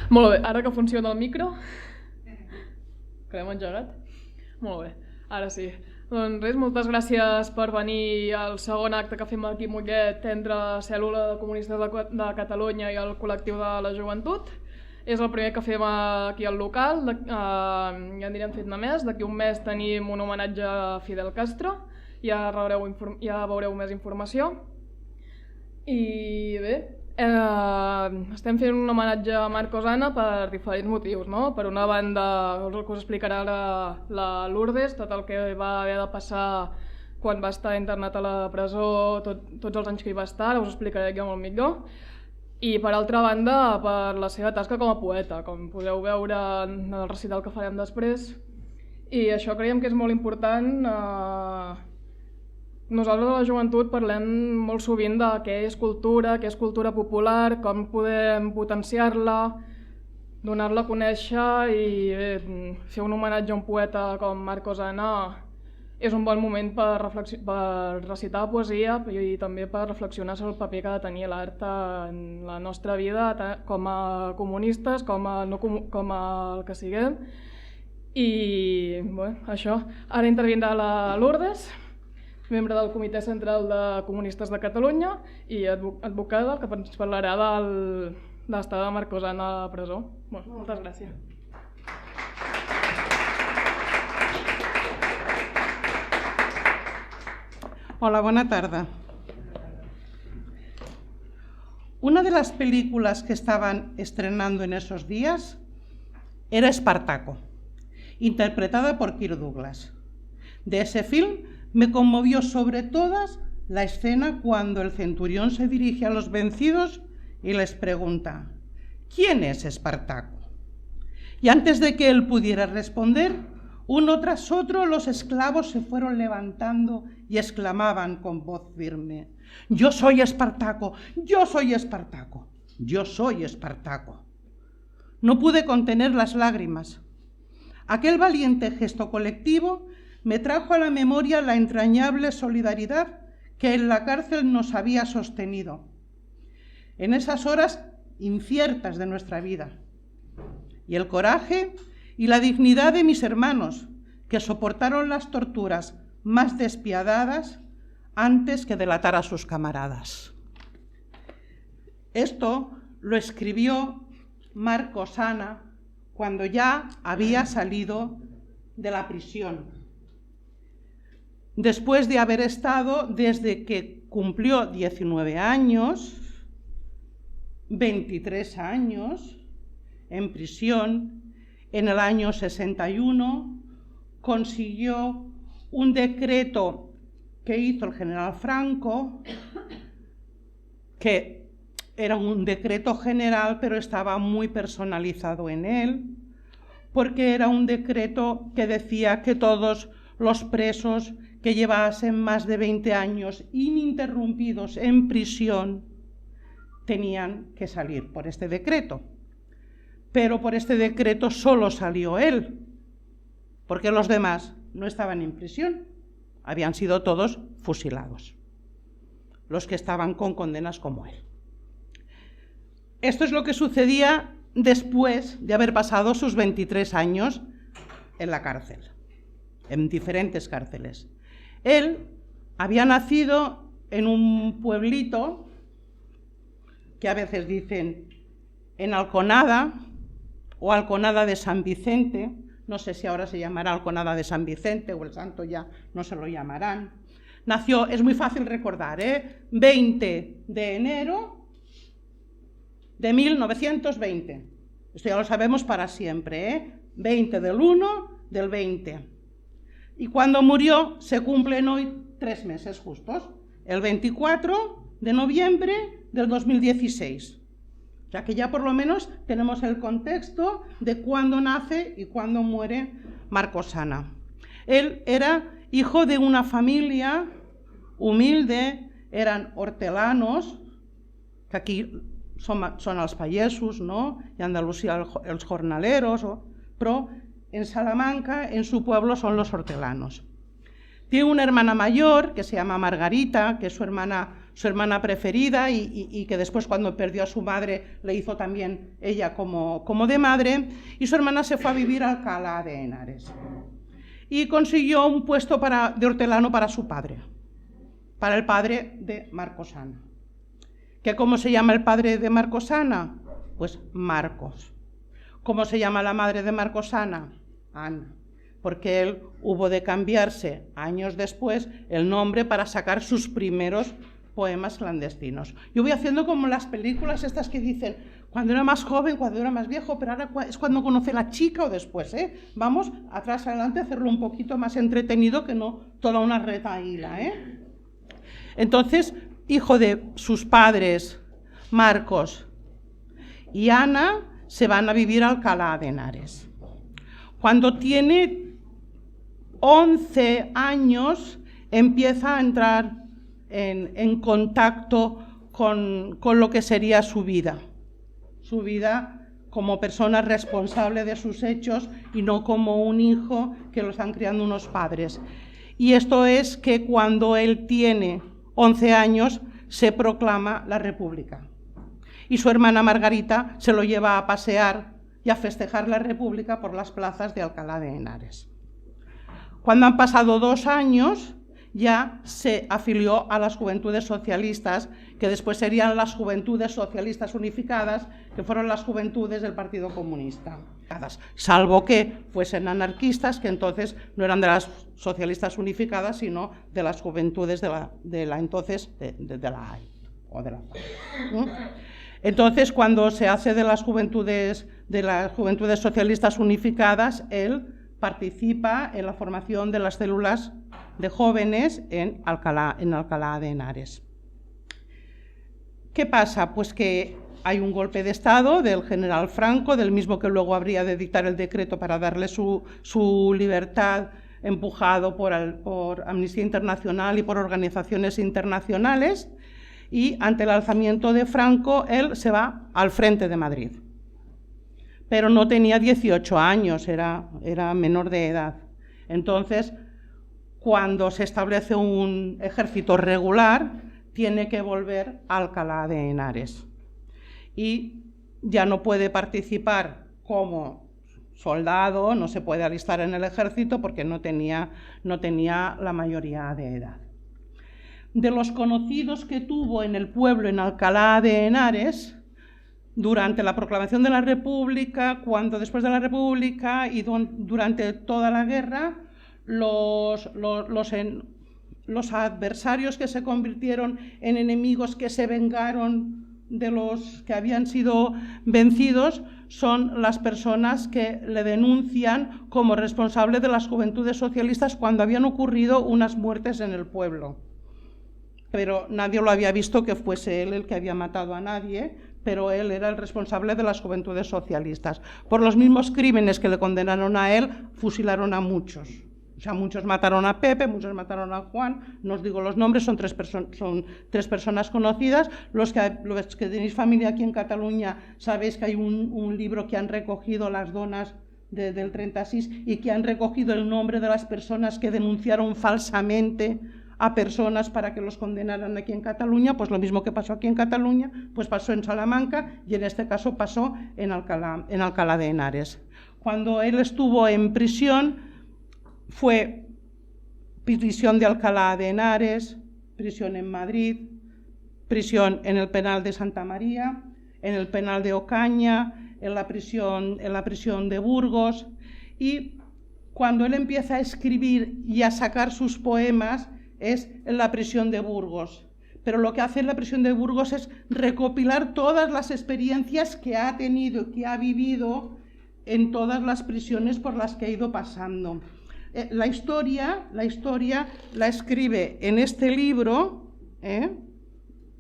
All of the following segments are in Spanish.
Molt bé, ara que funciona el micro, que l'hem engegat. Molt bé, ara sí. Doncs res, moltes gràcies per venir al segon acte que fem aquí a Mollet entre la Cèl·lula de Comunistes de Catalunya i el Col·lectiu de la Joventut. És el primer que fem aquí al local, ja en anirem fent més. D'aquí un mes tenim un homenatge a Fidel Castro, ja veureu més informació. I bé, estem fent un homenatge a Marcos Ana per diferents motius, no? Per una banda, el que us explicarà la Lourdes, tot el que va haver de passar quan va estar internat a la presó, tots els anys que hi va estar, ara us ho explicaré jo molt millor. I per altra banda, per la seva tasca com a poeta, com podeu veure en el recital que farem després. I això creiem que és molt important. Nosaltres a la joventut parlem molt sovint de què és cultura popular, com podem potenciar-la, donar-la a conèixer i bé, fer un homenatge a un poeta com Marcos Ana és un bon moment per recitar poesia i també per reflexionar sobre el paper que ha de tenir l'art en la nostra vida com a comunistes, com el que siguem. I bé, això. Ara intervindrà la Lourdes, membre del Comitè Central de Comunistes de Catalunya i advocada, que ens parlarà de l'estada de Marcos Ana a la presó. Moltes gràcies. Hola, buena tarde. Una de las películas que estaban estrenando en esos días era Espartaco, interpretada por Kirk Douglas. De ese film me conmovió sobre todas la escena cuando el centurión se dirige a los vencidos y les pregunta: ¿quién es Espartaco? Y antes de que él pudiera responder, uno tras otro los esclavos se fueron levantando y exclamaban con voz firme: «Yo soy Espartaco, yo soy Espartaco, yo soy Espartaco». No pude contener las lágrimas. Aquel valiente gesto colectivo me trajo a la memoria la entrañable solidaridad que en la cárcel nos había sostenido en esas horas inciertas de nuestra vida, y el coraje y la dignidad de mis hermanos, que soportaron las torturas más despiadadas antes que delatar a sus camaradas. Esto lo escribió Marcos Ana cuando ya había salido de la prisión, después de haber estado desde que cumplió 19 años, 23 años en prisión. En el año 61 consiguió un decreto que hizo el general Franco, que era un decreto general, pero estaba muy personalizado en él, porque era un decreto que decía que todos los presos que llevasen más de 20 años ininterrumpidos en prisión tenían que salir por este decreto. Pero por este decreto solo salió él, porque los demás no estaban en prisión, habían sido todos fusilados, los que estaban con condenas como él. Esto es lo que sucedía después de haber pasado sus 23 años en la cárcel, en diferentes cárceles. Él había nacido en un pueblito que a veces dicen en Alconada o Alconada de San Vicente, no sé si ahora se llamará Alconada de San Vicente o el santo ya no se lo llamarán. Nació, es muy fácil recordar, 20 de enero de 1920. Esto ya lo sabemos para siempre, 20 del 1 del 20. Y cuando murió se cumplen hoy 3 meses justos, el 24 de noviembre del 2016. O sea que ya por lo menos tenemos el contexto de cuándo nace y cuándo muere Marcos Ana. Él era hijo de una familia humilde, eran hortelanos, que aquí son els pagesos, no? Y Andalucía els jornaleros, pero en Salamanca, en su pueblo, son los hortelanos. Tiene una hermana mayor que se llama Margarita, que es su hermana hermana preferida y que después cuando perdió a su madre le hizo también ella como de madre, y su hermana se fue a vivir a Alcalá de Henares y consiguió un puesto de hortelano para su padre, para el padre de Marcosana. ¿Que cómo se llama el padre de Marcosana? Pues Marcos. ¿Cómo se llama la madre de Marcosana? Ana, porque él hubo de cambiarse años después el nombre para sacar sus primeros poemas clandestinos. Yo voy haciendo como las películas estas que dicen cuando era más joven, cuando era más viejo, pero ahora es cuando conoce a la chica o después, ¿eh? Vamos atrás adelante a hacerlo un poquito más entretenido que no toda una retahíla, ¿eh? Entonces, hijo de sus padres, Marcos y Ana, se van a vivir a Alcalá de Henares. Cuando tiene 11 años, empieza a entrar en contacto con lo que sería su vida como persona responsable de sus hechos y no como un hijo que lo están criando unos padres. Y esto es que cuando él tiene 11 años se proclama la República. Y su hermana Margarita se lo lleva a pasear y a festejar la República por las plazas de Alcalá de Henares. Cuando han pasado 2 años, ya se afilió a las Juventudes Socialistas, que después serían las Juventudes Socialistas Unificadas, que fueron las juventudes del Partido Comunista. Salvo que fuesen anarquistas, que entonces no eran de las socialistas unificadas, sino de las juventudes de la entonces de la AIT o de la FAC, ¿no? Entonces, cuando se hace de las juventudes socialistas unificadas, él participa en la formación de las células de jóvenes en Alcalá de Henares. ¿Qué pasa? Pues que hay un golpe de Estado del general Franco, del mismo que luego habría de dictar el decreto para darle su libertad, empujado por Amnistía Internacional y por organizaciones internacionales, y ante el alzamiento de Franco, él se va al frente de Madrid. Pero no tenía 18 años, era menor de edad. Entonces, cuando se establece un ejército regular, tiene que volver a Alcalá de Henares. Y ya no puede participar como soldado, no se puede alistar en el ejército porque no tenía la mayoría de edad. De los conocidos que tuvo en el pueblo, en Alcalá de Henares, durante la proclamación de la República, después de la República y durante toda la guerra, los adversarios que se convirtieron en enemigos, que se vengaron de los que habían sido vencidos, son las personas que le denuncian como responsable de las Juventudes Socialistas cuando habían ocurrido unas muertes en el pueblo. Pero nadie lo había visto que fuese él el que había matado a nadie, pero él era el responsable de las Juventudes Socialistas. Por los mismos crímenes que le condenaron a él, fusilaron a muchos. O sea, muchos mataron a Pepe, muchos mataron a Juan, no os digo los nombres, son tres personas conocidas. Los que tenéis familia aquí en Cataluña sabéis que hay un libro que han recogido las donas del 36 y que han recogido el nombre de las personas que denunciaron falsamente a personas para que los condenaran aquí en Cataluña. Pues lo mismo que pasó aquí en Cataluña, pues pasó en Salamanca y en este caso pasó en Alcalá de Henares. Cuando él estuvo en prisión, fue prisión de Alcalá de Henares, prisión en Madrid, prisión en el penal de Santa María, en el penal de Ocaña, en la prisión de Burgos. Y cuando él empieza a escribir y a sacar sus poemas es en la prisión de Burgos. Pero lo que hace en la prisión de Burgos es recopilar todas las experiencias que ha tenido, que ha vivido en todas las prisiones por las que ha ido pasando. La historia la escribe en este libro,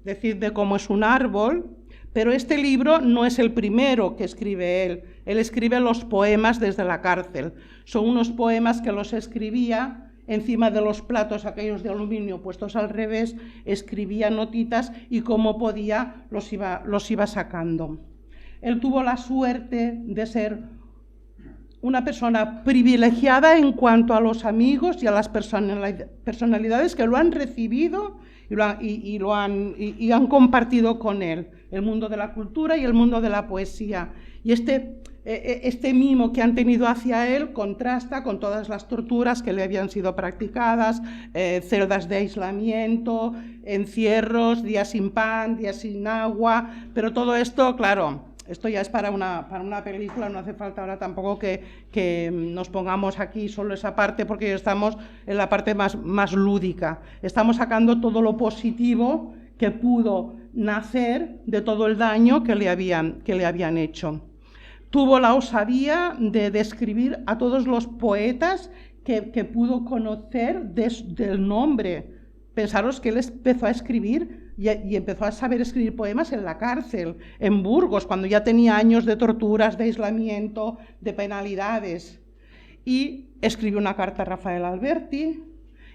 decir, de cómo es un árbol, pero este libro no es el primero que escribe él. Él escribe los poemas desde la cárcel. Son unos poemas que los escribía encima de los platos aquellos de aluminio puestos al revés, escribía notitas y como podía los iba sacando. Él tuvo la suerte de ser una persona privilegiada en cuanto a los amigos y a las personalidades que lo han recibido y han compartido con él, el mundo de la cultura y el mundo de la poesía. Y este mimo que han tenido hacia él contrasta con todas las torturas que le habían sido practicadas, celdas de aislamiento, encierros, días sin pan, días sin agua, pero todo esto, claro, esto ya es para una película, no hace falta ahora tampoco que nos pongamos aquí solo esa parte, porque ya estamos en la parte más lúdica. Estamos sacando todo lo positivo que pudo nacer de todo el daño que le habían hecho. Tuvo la osadía de describir a todos los poetas que pudo conocer del nombre. Pensaros que él empezó a escribir y empezó a saber escribir poemas en la cárcel, en Burgos, cuando ya tenía años de torturas, de aislamiento, de penalidades. Y escribió una carta a Rafael Alberti,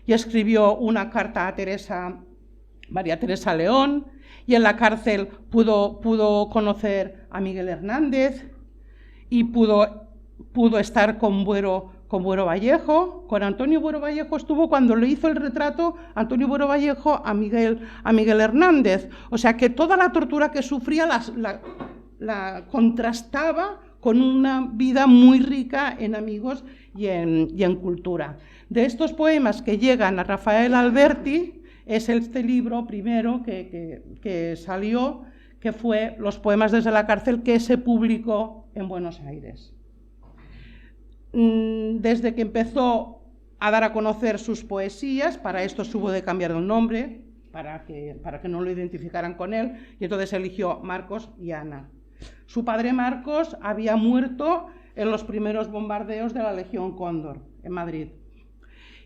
y escribió una carta a María Teresa León, y en la cárcel pudo conocer a Miguel Hernández, y pudo estar con Buero Vallejo. Con Antonio Buero Vallejo estuvo cuando le hizo el retrato Antonio Buero Vallejo a Miguel Hernández. O sea que toda la tortura que sufría la contrastaba con una vida muy rica en amigos y en cultura. De estos poemas que llegan a Rafael Alberti es este libro primero que salió, que fue Los poemas desde la cárcel, que se publicó en Buenos Aires. Desde que empezó a dar a conocer sus poesías, para esto hubo de cambiar el nombre, para que no lo identificaran con él, y entonces eligió Marcos y Ana. Su padre Marcos había muerto en los primeros bombardeos de la Legión Cóndor, en Madrid.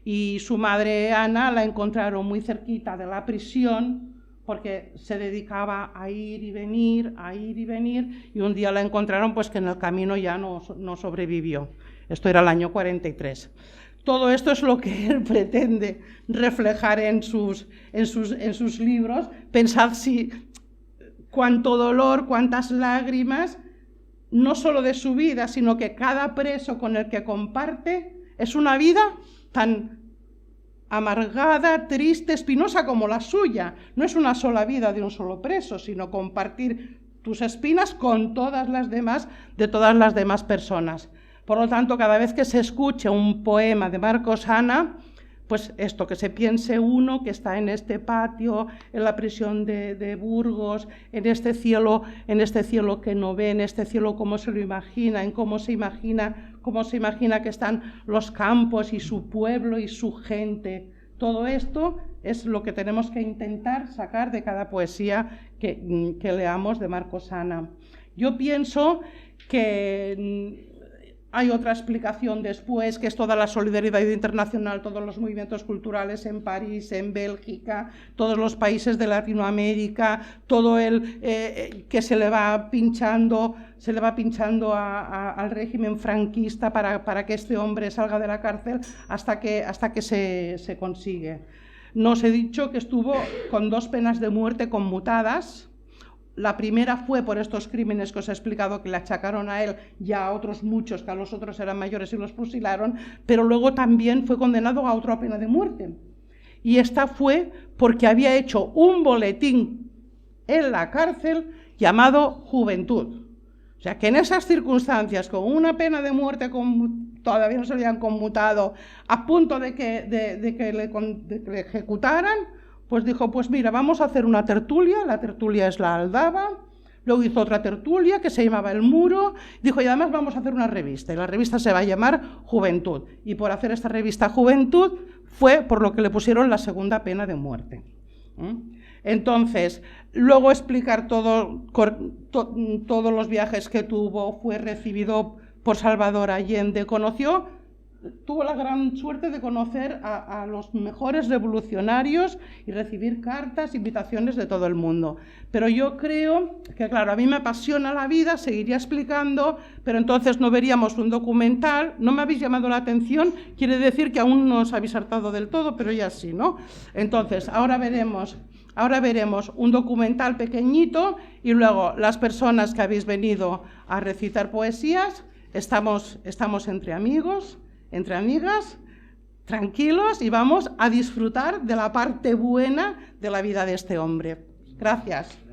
Y su madre Ana la encontraron muy cerquita de la prisión, porque se dedicaba a ir y venir, y un día la encontraron pues que en el camino ya no sobrevivió. Esto era el año 43. Todo esto es lo que él pretende reflejar en sus libros. Pensad cuánto dolor, cuántas lágrimas, no solo de su vida, sino que cada preso con el que comparte es una vida tan amargada, triste, espinosa como la suya. No es una sola vida de un solo preso, sino compartir tus espinas con todas las demás personas. Por lo tanto, cada vez que se escuche un poema de Marcos Ana, pues esto, que se piense uno que está en este patio, en la prisión de Burgos, en este cielo que no ve, en este cielo cómo se lo imagina, en cómo se imagina que están los campos y su pueblo y su gente. Todo esto es lo que tenemos que intentar sacar de cada poesía que leamos de Marcos Ana. Yo pienso que hay otra explicación después, que es toda la solidaridad internacional, todos los movimientos culturales en París, en Bélgica, todos los países de Latinoamérica, todo el que se le va pinchando al régimen franquista para que este hombre salga de la cárcel hasta que se consigue. Nos he dicho que estuvo con 2 penas de muerte conmutadas. La primera fue por estos crímenes que os he explicado, que le achacaron a él y a otros muchos, que a los otros eran mayores y los fusilaron, pero luego también fue condenado a otra pena de muerte. Y esta fue porque había hecho un boletín en la cárcel llamado Juventud. O sea, que en esas circunstancias, con una pena de muerte todavía no se le habían conmutado, a punto de que le ejecutaran, pues dijo, pues mira, vamos a hacer una tertulia, la tertulia es la Aldaba, luego hizo otra tertulia que se llamaba El Muro, dijo, y además vamos a hacer una revista, y la revista se va a llamar Juventud, y por hacer esta revista Juventud fue por lo que le pusieron la segunda pena de muerte. Entonces, luego explicar todos los viajes que tuvo, fue recibido por Salvador Allende, tuvo la gran suerte de conocer a los mejores revolucionarios y recibir cartas, invitaciones de todo el mundo. Pero yo creo que, claro, a mí me apasiona la vida, seguiría explicando, pero entonces no veríamos un documental. No me habéis llamado la atención, quiere decir que aún no os habéis hartado del todo, pero ya sí, ¿no? Entonces, ahora veremos un documental pequeñito y luego las personas que habéis venido a recitar poesías, estamos entre amigos, entre amigas, tranquilos y vamos a disfrutar de la parte buena de la vida de este hombre. Gracias.